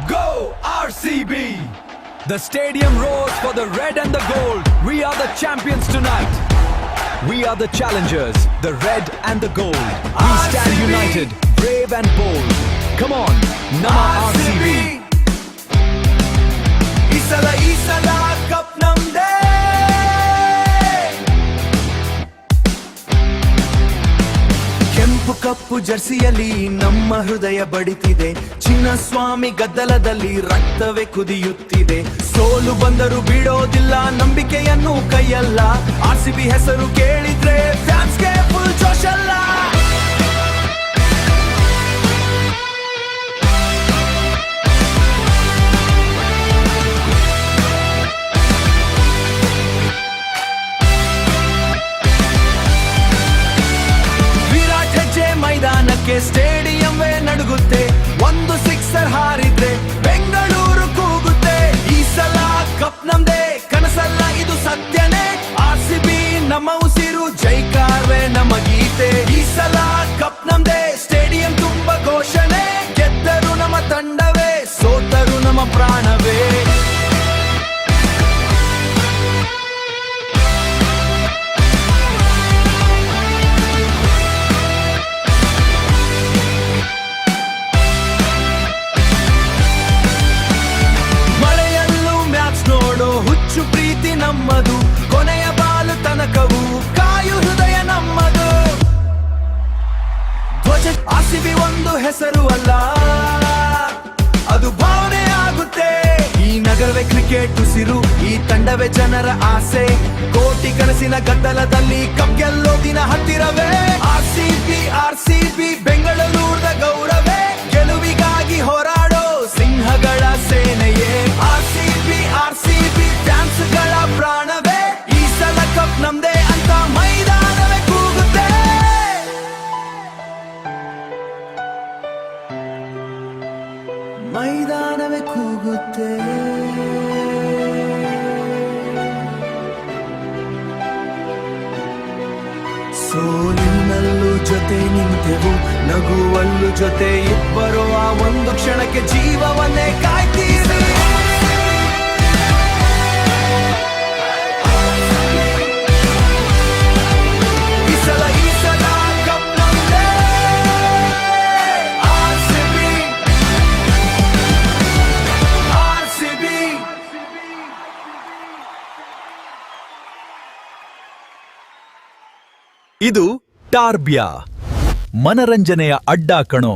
Go RCB! The stadium roars for the red and the gold. We are the champions tonight. We are the challengers, the red and the gold. We stand united, brave and bold. Come on, Nama RCB. Isala cup namde. ಕೆಂಪು ಕಪ್ಪು ಜರ್ಸಿಯಲ್ಲಿ ನಮ್ಮ ಹೃದಯ ಬಡಿತಿದೆ, ಚಿನ್ನಸ್ವಾಮಿ ಗದ್ದಲದಲ್ಲಿ ರಕ್ತವೇ ಕುದಿಯುತ್ತಿದೆ. ಸೋಲು ಬಂದರೂ ಬಿಡೋದಿಲ್ಲ, ನಂಬಿಕೆಯನ್ನು ಕೈಯಲ್ಲ. RCB ಹೆಸರು ಕೇಳಿದ್ರೆ ಫ್ಯಾನ್ಸ್ಗೆ full ಜೋಶಲ್ಲ. ಮೈದಾನಕ್ಕೆ ಸ್ಟೇಡಿಯಂವೇ ನಡುಗುತ್ತೆ, ಒಂದು ಸಿಕ್ಸರ್ ಹಾರಿದ್ರೆ ಬೆಂಗಳೂರು ಕೂಗುತ್ತೆ. ಈ ಸಲ ಕಪ್ ನಮ್ದೇ, ಕನಸಲ್ಲ ಇದು ಸತ್ಯನೇ. ಆರ್ಸಿಬಿ ನಮ್ಮ ಉಸಿರು, ಜೈಕಾರವೇ ನಮ್ಮ ಗೀತೆ. ಈ ಸಲ ಕಪ್ ನಮ್ದೇ, ಸ್ಟೇಡಿಯಂ ತುಂಬ ಘೋಷಣೆ. ಗೆದ್ದರು ನಮ್ಮ ತಂಡವೇ, ಸೋತರು ನಮ್ಮ ಪ್ರಾಣವೇ. ಪ್ರೀತಿ ನಮ್ಮದು, ಕೊನೆಯ ಬಾಲು ತನಕವು ಕಾಯು ಹೃದಯ ನಮ್ಮದು. ಧ್ವಜ ಆರ್ಸಿಬಿ ಒಂದು ಹೆಸರು ಅಲ್ಲ, ಅದು ಭಾವನೆ ಆಗುತ್ತೆ. ಈ ನಗರವೇ ಕ್ರಿಕೆಟ್ ಉಸಿರು, ಈ ತಂಡವೇ ಜನರ ಆಸೆ. ಕೋಟಿ ಕನಸಿನ ಗದ್ದಲದಲ್ಲಿ ಕಪ್ ಗೆಲ್ಲೋ ದಿನ ಹತ್ತಿರವೇ. ಆರ್ಸಿಬಿ ಆರ್ಸಿಬಿ ಬೆಂಗಳೂರದ ಗೌರವೇ, ಗೆಲುವಿಗಾಗಿ ಹೋರಾಡೋ ಸಿಂಹಗಳ ಸೇನೆಯೇ. RCB RCB ಫ್ಯಾನ್ಸ್ಗಳ ಪ್ರಾಣವೇ. ಈ ಸಲ ಕಪ್ ನಮ್ದೇ ಅಂತ ಮೈದಾನವೇ ಕೂಗುತ್ತೆ. ಮೈದಾನವೇ ಕೂಗುತ್ತೆ. ಸೋಲಿನಲ್ಲೂ ಜೊತೆ ನಿಂತೆವು, ನಗುವಲ್ಲೂ ಜೊತೆ ಇಬ್ಬರು. ಆ ಒಂದು ಕ್ಷಣಕ್ಕೆ ಜೀವವನ್ನೇ ಕಾಯ್ತೀವಿ. ಇದು ಟಾರ್ಬಿಯಾ, ಮನರಂಜನೆಯ ಅಡ್ಡ ಕಣೋ.